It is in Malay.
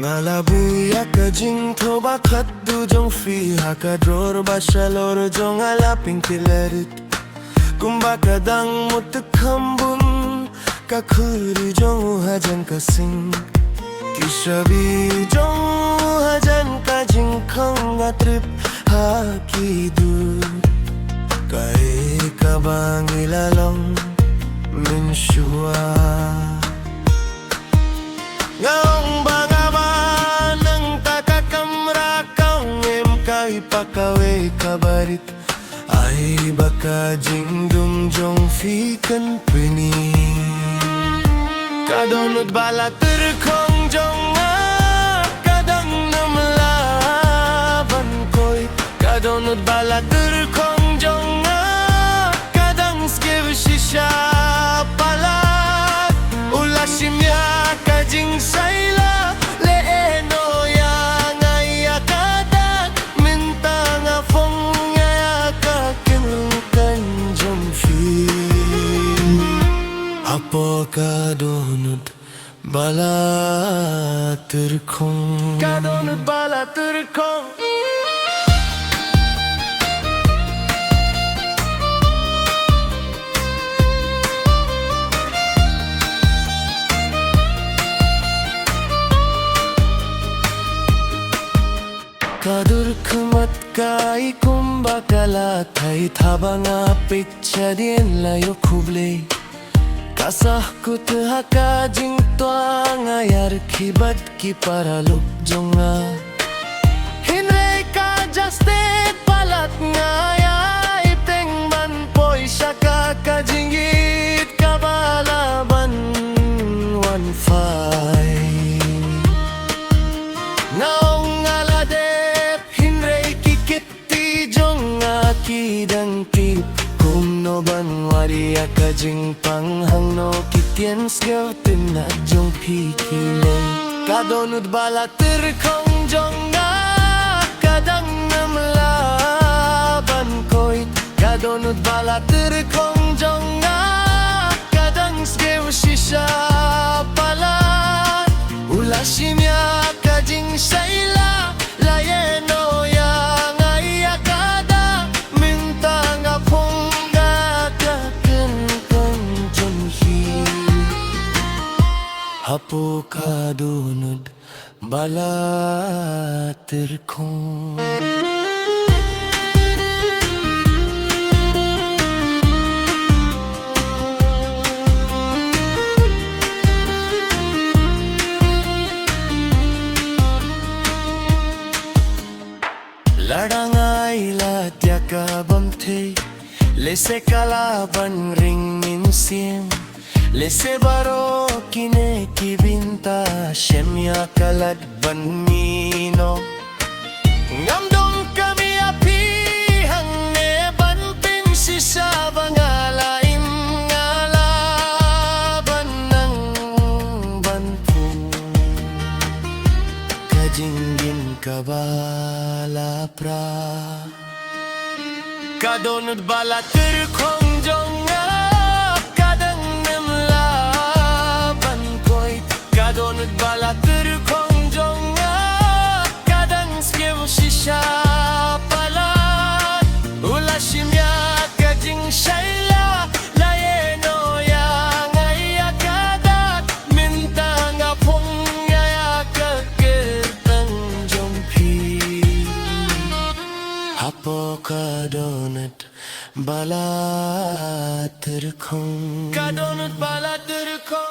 Ngalabuya ka jing toba kaddu jong fi hakadror basalor jong alaping tilarit kumba kadang mutkambun kakuri jong hajan kasing kishabi jong hajan kajing kanga trip hakidu kai kabang ilalong minshua ngaong pakawe kabarit ay baka jingdum jong fi kan pini kadonut bala terkong jong kadang namlaban koy kadonut bala terkong jong kadang skev shisha palat ulasimya kajing saila kadonut bala terkong kadonut bala terkong kadur kumat kai kumba kala thai thabanga pichadien layo khuble kasah ku tehaka jing tua ngayar kibat ki para luk jonga hinre ka jaste palat ngaya iteng man poi shaka ka jingit kabalaban 15 naong aladep hinre ki kitti jonga kidang tip no ban waria ka jing panghang no kitien skew tin na jong pikile kadonut bala terkong jong kadang namlaban koy kadonut bala terkong jong kadang skew shisha palat ulasimya ka jing saila layeno yang ayakada mintang apong hapo kadonut bala terkong ladangai la tiaka bamthe lese kala ban ring min sim lese baro kine ki binta shemya kalat ban mino ngamdong kami api hang ne ban pin sisa bangalain ngala banang bantu kajingin kabala pra kadonut bala terkong jong kadonut bala terkong jong kadang skew shisha palat ulasimya kajing shaila layeno yang ayakadat mintang apong yayakaketang jompi hapo kadonut bala terkong kadonut bala terkong